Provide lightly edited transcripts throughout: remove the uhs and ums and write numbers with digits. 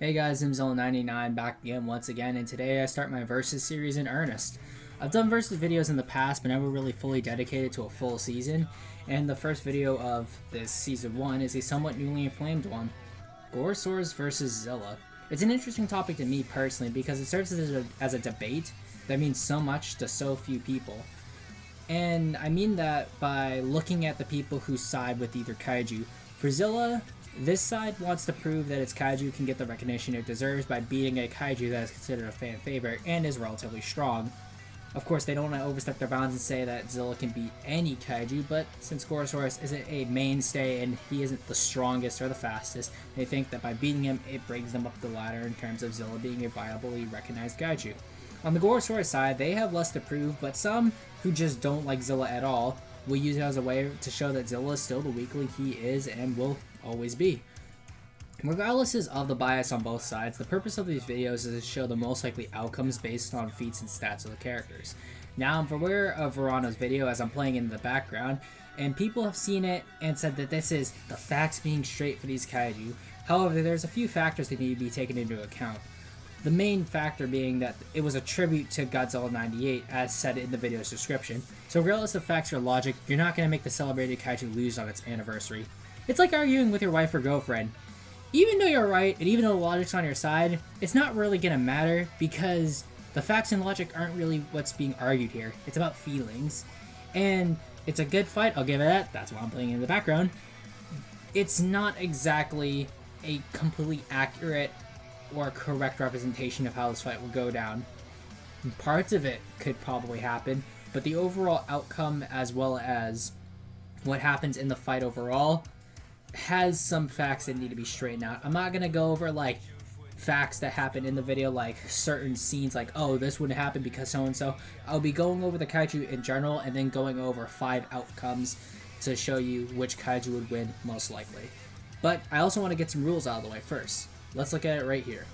Hey guys, Zilla99 back again once again, and today I start my Versus series in earnest. I've done Versus videos in the past, but never really fully dedicated to a full season, and the first video of this Season 1 is a somewhat newly inflamed one. Gorosaurus versus Zilla. It's an interesting topic to me personally because it serves as a debate that means so much to so few people. And I mean that by looking at the people who side with either kaiju. For Zilla, this side wants to prove that its kaiju can get the recognition it deserves by beating a kaiju that is considered a fan favorite and is relatively strong. Of course, they don't want to overstep their bounds and say that Zilla can beat any kaiju, but since Gorosaurus isn't a mainstay and he isn't the strongest or the fastest, they think that by beating him, it brings them up the ladder in terms of Zilla being a viably recognized kaiju. On the Gorosaurus side, they have less to prove, but some who just don't like Zilla at all will use it as a way to show that Zilla is still the weakling he is and will always be. Regardless of the bias on both sides, the purpose of these videos is to show the most likely outcomes based on feats and stats of the characters. Now, I'm aware of Verano's video as I'm playing in the background, and people have seen it and said that this is the facts being straight for these kaiju. However, there's a few factors that need to be taken into account. The main factor being that it was a tribute to Godzilla 98, as said in the video's description. So regardless of facts or logic, you're not going to make the celebrated kaiju lose on its anniversary. It's like arguing with your wife or girlfriend. Even though you're right, and even though the logic's on your side, it's not really going to matter because the facts and logic aren't really what's being argued here. It's about feelings. And it's a good fight, I'll give it that. That's why I'm playing in the background. It's not exactly a completely accurate or correct representation of how this fight will go down. Parts of it could probably happen, but the overall outcome as well as what happens in the fight overall has some facts that need to be straightened out. I'm not going to go over like facts that happen in the video, like certain scenes like, oh, this would happen because so-and-so. I'll be going over the kaiju in general and then going over 5 outcomes to show you which kaiju would win most likely. But I also want to get some rules out of the way first. Let's look at it right here.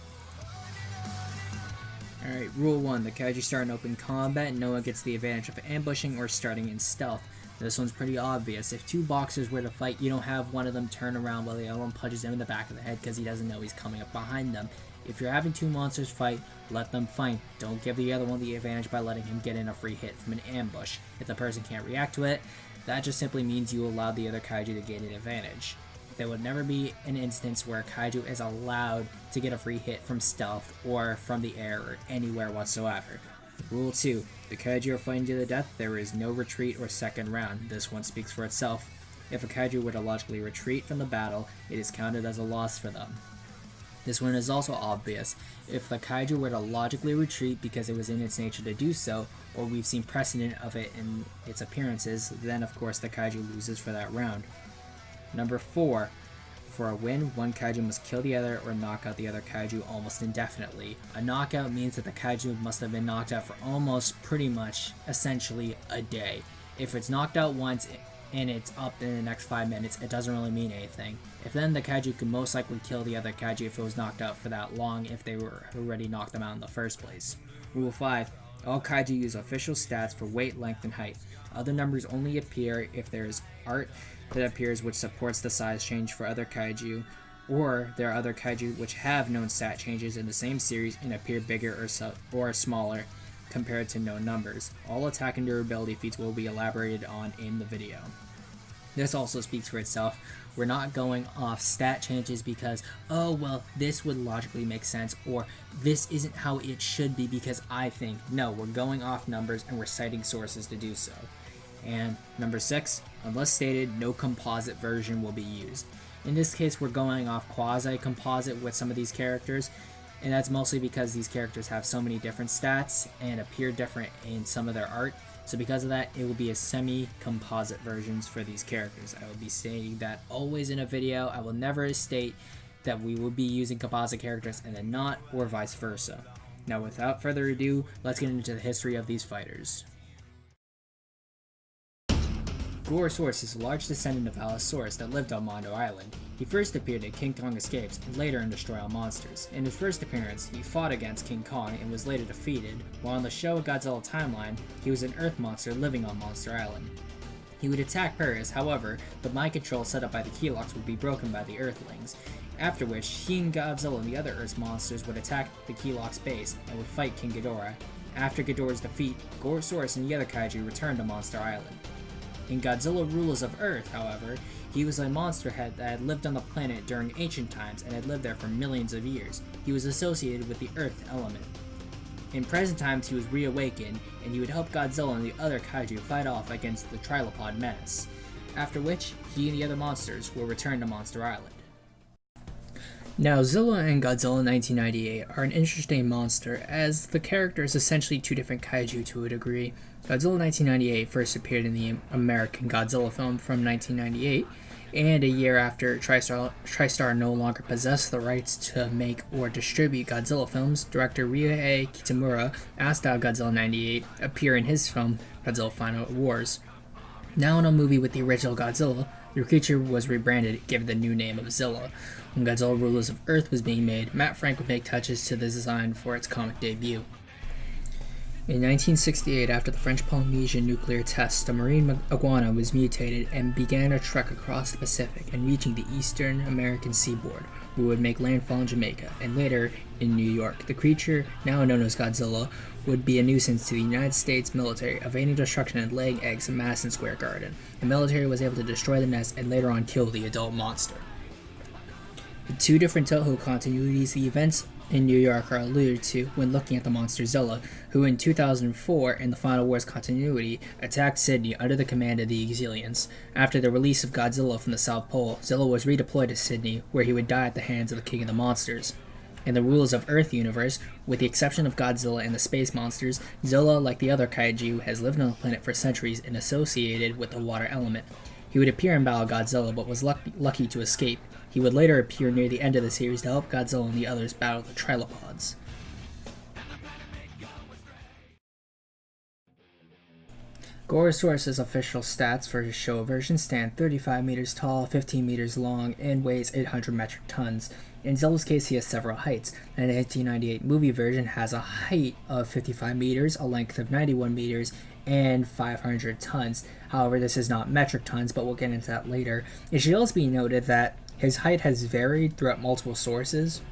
Alright, rule 1. The kaiju start in open combat and no one gets the advantage of ambushing or starting in stealth. This one's pretty obvious. If 2 boxers were to fight, you don't have one of them turn around while the other one punches him in the back of the head because he doesn't know he's coming up behind them. If you're having 2 monsters fight, let them fight. Don't give the other one the advantage by letting him get in a free hit from an ambush. If the person can't react to it, that just simply means you allow the other kaiju to gain an advantage. There would never be an instance where a kaiju is allowed to get a free hit from stealth or from the air or anywhere whatsoever. Rule 2. The kaiju are fighting to the death, there is no retreat or second round. This one speaks for itself. If a kaiju were to logically retreat from the battle, it is counted as a loss for them. This one is also obvious. If the kaiju were to logically retreat because it was in its nature to do so, or we've seen precedent of it in its appearances, then of course the kaiju loses for that round. Number 4. For a win, one kaiju must kill the other or knock out the other kaiju almost indefinitely. A knockout means that the kaiju must have been knocked out for almost pretty much, essentially, a day. If it's knocked out once and it's up in the next 5 minutes, it doesn't really mean anything. If then the kaiju could most likely kill the other kaiju if it was knocked out for that long if they were already knocked them out in the first place. Rule 5. All kaiju use official stats for weight, length, and height. Other numbers only appear if there is art that appears which supports the size change for other kaiju, or there are other kaiju which have known stat changes in the same series and appear bigger or smaller compared to known numbers. All attack and durability feats will be elaborated on in the video. This also speaks for itself. We're not going off stat changes because, oh well, this would logically make sense, or this isn't how it should be because I think. No, we're going off numbers and we're citing sources to do so. And number 6, unless stated, no composite version will be used. In this case, we're going off quasi-composite with some of these characters, and that's mostly because these characters have so many different stats and appear different in some of their art. So because of that, it will be a semi-composite versions for these characters. I will be stating that always in a video. I will never state that we will be using composite characters and then not, or vice versa. Now without further ado, let's get into the history of these fighters. Gorosaurus is a large descendant of Allosaurus that lived on Mondo Island. He first appeared in King Kong Escapes and later in Destroy All Monsters. In his first appearance, he fought against King Kong and was later defeated, while on the Showa Godzilla timeline, he was an Earth monster living on Monster Island. He would attack Paris, however, the mind control set up by the Keylocks would be broken by the Earthlings, after which he and Godzilla and the other Earth's monsters would attack the Keloq's base and would fight King Ghidorah. After Ghidorah's defeat, Gorosaurus and the other kaiju returned to Monster Island. In Godzilla Rulers of Earth, however, he was a monster head that had lived on the planet during ancient times and had lived there for millions of years. He was associated with the Earth element. In present times, he was reawakened, and he would help Godzilla and the other kaiju fight off against the Trilopod menace, after which he and the other monsters will return to Monster Island. Now, Zilla and Godzilla 1998 are an interesting monster, as the character is essentially two different kaiju to a degree. Godzilla 1998 first appeared in the American Godzilla film from 1998, and a year after TriStar no longer possessed the rights to make or distribute Godzilla films, director Ryuhei Kitamura asked to have Godzilla 98 appear in his film Godzilla Final Wars. Now in a movie with the original Godzilla, the creature was rebranded, given the new name of Zilla. When Godzilla Rulers of Earth was being made, Matt Frank would make touches to the design for its comic debut. In 1968, after the French Polynesian nuclear test, a marine iguana was mutated and began a trek across the Pacific and reaching the eastern American seaboard, where it would make landfall in Jamaica and later in New York. The creature, now known as Godzilla, would be a nuisance to the United States military, evading destruction and laying eggs in Madison Square Garden. The military was able to destroy the nest and later on kill the adult monster. The two different Toho continuities, the events in New York are alluded to when looking at the monster Zilla, who in 2004, in the Final Wars continuity, attacked Sydney under the command of the Exilians. After the release of Godzilla from the South Pole, Zilla was redeployed to Sydney, where he would die at the hands of the King of the Monsters. In the Rulers of Earth universe, with the exception of Godzilla and the space monsters, Zilla, like the other kaiju, has lived on the planet for centuries and associated with the water element. He would appear in Battle Godzilla, but was lucky to escape. He would later appear near the end of the series to help Godzilla and the others battle the Trilopods. Gorosaurus' official stats for his show version stand 35 meters tall, 15 meters long, and weighs 800 metric tons. In Zilla's case, he has several heights, and the 1998 movie version has a height of 55 meters, a length of 91 meters, and 500 tons. However, this is not metric tons, but we'll get into that later. It should also be noted that his height has varied throughout multiple sources.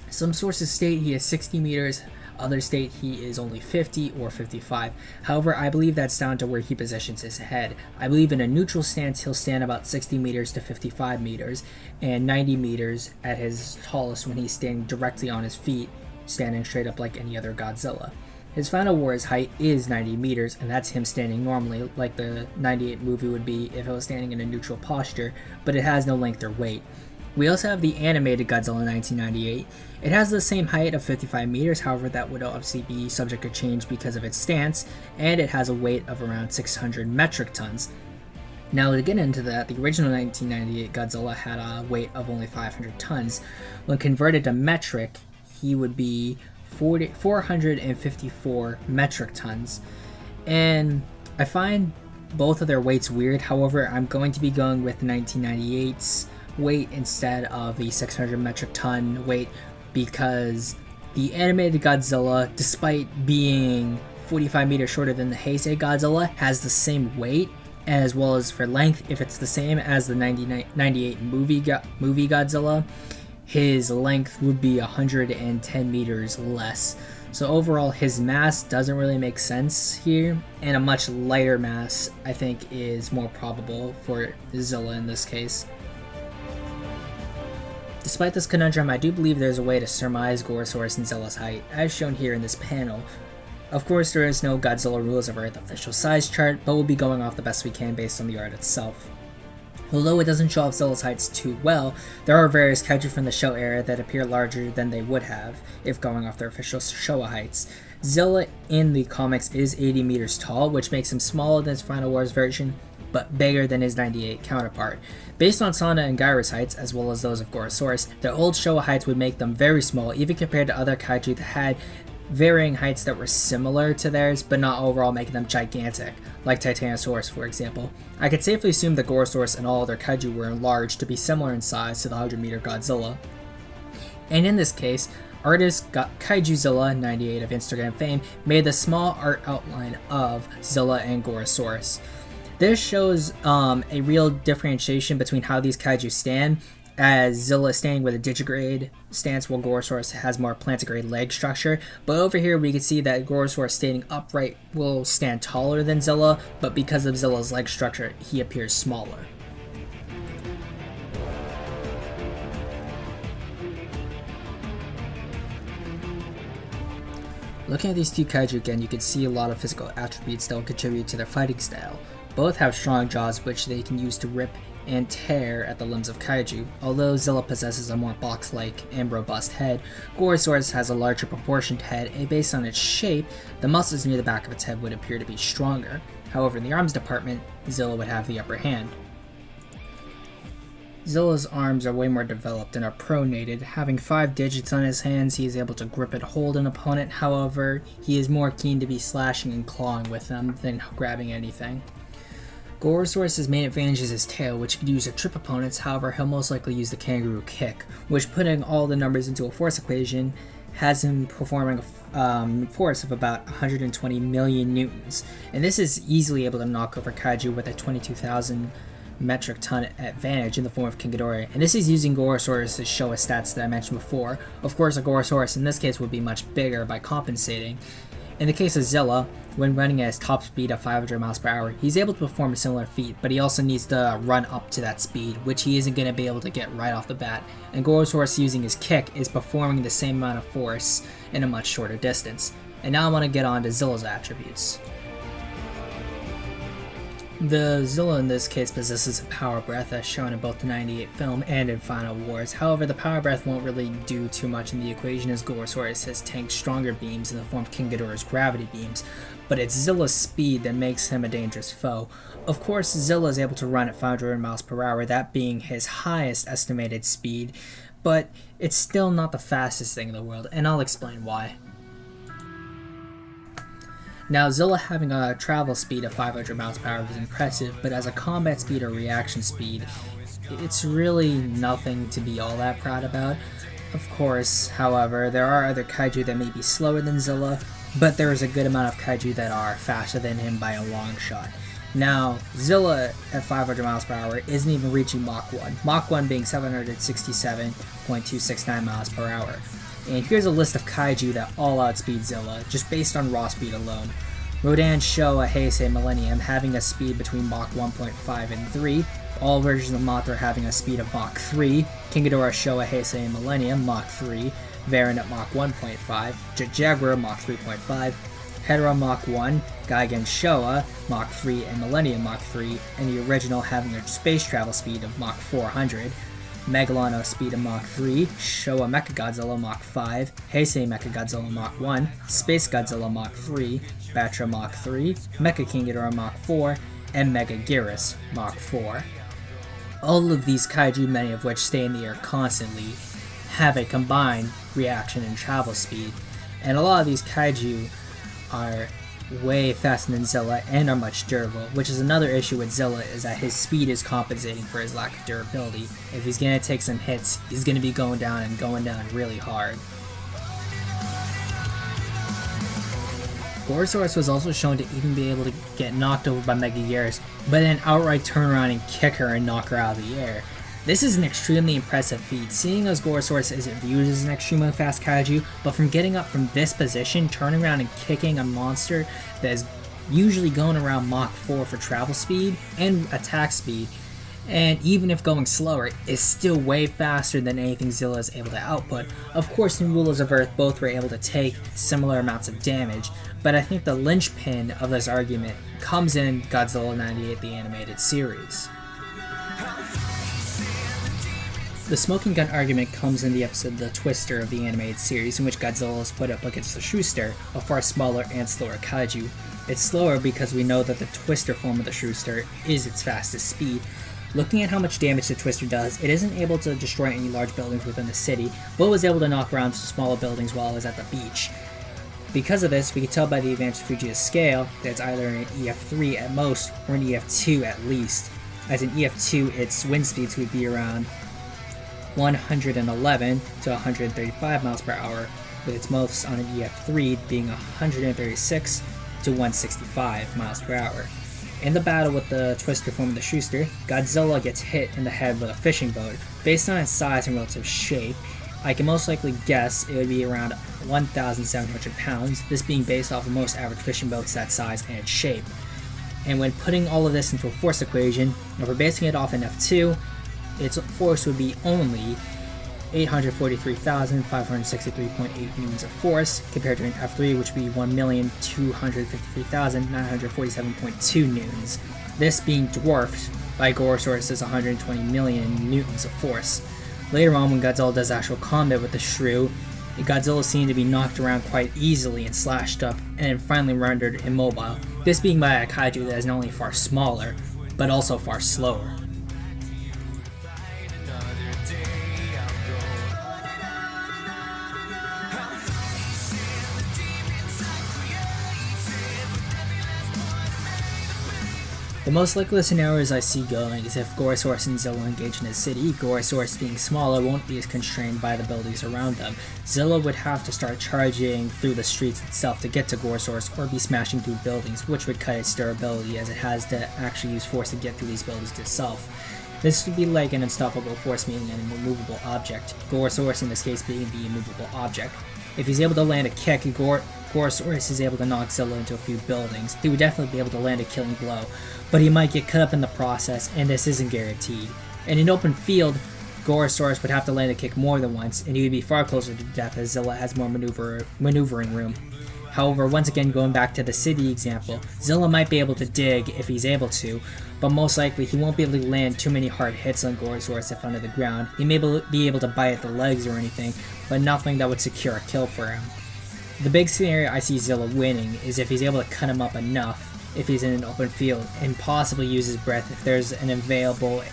Some sources state he is 60 meters, others state he is only 50 or 55. However, I believe that's down to where he positions his head. I believe in a neutral stance he'll stand about 60 meters to 55 meters, and 90 meters at his tallest when he's standing directly on his feet, standing straight up like any other Godzilla. His Final Wars height is 90 meters, and that's him standing normally, like the 98 movie would be if it was standing in a neutral posture, but it has no length or weight. We also have the animated Godzilla 1998. It has the same height of 55 meters, however that would obviously be subject to change because of its stance, and it has a weight of around 600 metric tons. Now to get into that, the original 1998 Godzilla had a weight of only 500 tons. When converted to metric, he would be 454 metric tons, and I find both of their weights weird. However, I'm going to be going with 1998's weight instead of the 600 metric ton weight because the animated Godzilla, despite being 45 meters shorter than the Heisei Godzilla, has the same weight, as well as for length. If it's the same as the 98 movie Godzilla, his length would be 110 meters less. So overall, his mass doesn't really make sense here, and a much lighter mass, I think, is more probable for Zilla in this case. Despite this conundrum, I do believe there's a way to surmise Gorosaurus and Zilla's height, as shown here in this panel. Of course, there is no Godzilla Rulers of Earth official size chart, but we'll be going off the best we can based on the art itself. Although it doesn't show off Zilla's heights too well, there are various kaiju from the show era that appear larger than they would have if going off their official Showa heights. Zilla in the comics is 80 meters tall, which makes him smaller than his Final Wars version, but bigger than his 98 counterpart. Based on Sana and Gyra's heights, as well as those of Gorosaurus, their old Showa heights would make them very small, even compared to other kaiju that had varying heights that were similar to theirs, but not overall making them gigantic, like Titanosaurus for example. I could safely assume that Gorosaurus and all other kaiju were enlarged to be similar in size to the 100-meter Godzilla. And in this case, artist Kaiju Zilla 98 of Instagram fame made the small art outline of Zilla and Gorosaurus. This shows a real differentiation between how these kaiju stand. as Zilla is standing with a digigrade stance while Gorosaurus has more plantigrade leg structure. But over here we can see that Gorosaurus standing upright will stand taller than Zilla, but because of Zilla's leg structure, he appears smaller. Looking at these two kaiju again, you can see a lot of physical attributes that will contribute to their fighting style. Both have strong jaws which they can use to rip and tear at the limbs of kaiju. Although Zilla possesses a more box-like and robust head, Gorosaurus has a larger proportioned head, and based on its shape, the muscles near the back of its head would appear to be stronger. However, in the arms department, Zilla would have the upper hand. Zilla's arms are way more developed and are pronated. Having 5 digits on his hands, he is able to grip and hold an opponent. However, he is more keen to be slashing and clawing with them than grabbing anything. Gorosaurus' main advantage is his tail, which he can use to trip opponents. However, he'll most likely use the kangaroo kick, which, putting all the numbers into a force equation, has him performing a force of about 120 million newtons. And this is easily able to knock over kaiju with a 22,000 metric ton advantage in the form of King Ghidorah, and this is using Gorosaurus' Showa stats that I mentioned before. Of course, a Gorosaurus in this case would be much bigger by compensating. In the case of Zilla, when running at his top speed of 500 miles per hour, he's able to perform a similar feat, but he also needs to run up to that speed, which he isn't going to be able to get right off the bat. And Gorosaurus, using his kick, is performing the same amount of force in a much shorter distance. And now I want to get on to Zilla's attributes. The Zilla in this case possesses a power breath as shown in both the 98 film and in Final Wars. However, the power breath won't really do too much in the equation as Gorosaurus has tanked stronger beams in the form of King Ghidorah's gravity beams, but it's Zilla's speed that makes him a dangerous foe. Of course, Zilla is able to run at 500 miles per hour, that being his highest estimated speed, but it's still not the fastest thing in the world, and I'll explain why. Now, Zilla having a travel speed of 500 miles per hour is impressive, but as a combat speed or reaction speed, it's really nothing to be all that proud about. Of course, however, there are other kaiju that may be slower than Zilla, but there is a good amount of kaiju that are faster than him by a long shot. Now, Zilla at 500 miles per hour isn't even reaching Mach 1, Mach 1 being 767.269 miles per hour. And here's a list of kaiju that all outspeed Zilla, just based on raw speed alone. Rodan, Showa, Heisei, Millennium having a speed between Mach 1.5 and 3, all versions of Mothra having a speed of Mach 3, King Ghidorah, Showa, Heisei, and Millennium, Mach 3, Varan at Mach 1.5, Jaguar, Mach 3.5, Hedorah, Mach 1, Gigan, Showa, Mach 3, and Millennium, Mach 3, and the original having a space travel speed of Mach 400, Megalon speed of Mach 3, Showa Mechagodzilla Mach 5, Heisei Mechagodzilla Mach 1, Space Godzilla Mach 3, Batra Mach 3, Mecha King Ghidorah Mach 4, and Mega Gyarus Mach 4. All of these kaiju, many of which stay in the air constantly, have a combined reaction and travel speed, and a lot of these kaiju are way faster than Zilla and are much durable, which is another issue with Zilla, is that his speed is compensating for his lack of durability. If he's going to take some hits, he's going to be going down and going down really hard. Gorosaurus was also shown to even be able to get knocked over by Mega Gyarus, but then outright turn around and kick her and knock her out of the air. This is an extremely impressive feat, seeing as Gorosaurus isn't viewed as an extremely fast kaiju, but from getting up from this position, turning around and kicking a monster that is usually going around Mach 4 for travel speed and attack speed, and even if going slower, is still way faster than anything Zilla is able to output. Of course, in Rulers of Earth, both were able to take similar amounts of damage, but I think the linchpin of this argument comes in Godzilla 98, the animated series. The smoking gun argument comes in the episode The Twister of the animated series, in which Godzilla is put up against the Shrewster, a far smaller and slower kaiju. It's slower because we know that the Twister form of the Shrewster is its fastest speed. Looking at how much damage the Twister does, it isn't able to destroy any large buildings within the city, but was able to knock around some smaller buildings while it was at the beach. Because of this, we can tell by the advantage of Fuji's scale that it's either an EF3 at most, or an EF2 at least. As in EF2, its wind speeds would be around 111 to 135 miles per hour, with its most on an EF3 being 136 to 165 miles per hour. In the battle with the Twister form of the Schuster, Godzilla gets hit in the head with a fishing boat. Based on its size and relative shape, I can most likely guess it would be around 1,700 pounds, this being based off of most average fishing boats that size and shape. And when putting all of this into a force equation, if we're basing it off an F2, its force would be only 843,563.8 newtons of force, compared to an F3 which would be 1,253,947.2 newtons, this being dwarfed by Gorosaurus' 120 million newtons of force. Later on, when Godzilla does actual combat with the shrew, Godzilla is seen to be knocked around quite easily and slashed up, and then finally rendered immobile, this being by a kaiju that is not only far smaller, but also far slower. The most likely scenarios I see going is if Gorosaurus and Zilla engage in a city. Gorosaurus, being smaller, won't be as constrained by the buildings around them. Zilla would have to start charging through the streets itself to get to Gorosaurus, or be smashing through buildings, which would cut its durability as it has to actually use force to get through these buildings itself. This would be like an unstoppable force meeting an immovable object, Gorosaurus in this case being the immovable object. If he's able to land a kick, Gorosaurus is able to knock Zilla into a few buildings. He would definitely be able to land a killing blow, but he might get cut up in the process, and this isn't guaranteed. In an open field, Gorosaurus would have to land a kick more than once, and he would be far closer to death as Zilla has more maneuvering room. However, once again going back to the city example, Zilla might be able to dig if he's able to, but most likely he won't be able to land too many hard hits on Gorosaurus if under the ground. He may be able to bite at the legs or anything, but nothing that would secure a kill for him. The big scenario I see Zilla winning is if he's able to cut him up enough if he's in an open field, and possibly use his breath if there's an available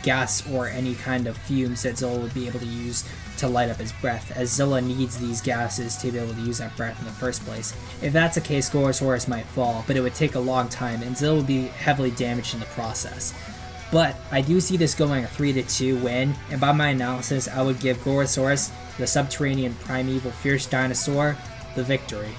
gas or any kind of fumes that Zilla would be able to use to light up his breath, as Zilla needs these gases to be able to use that breath in the first place. If that's the case, Gorosaurus might fall, but it would take a long time, and Zilla would be heavily damaged in the process. But I do see this going a 3-2 win, and by my analysis, I would give Gorosaurus, the subterranean primeval fierce dinosaur, the victory.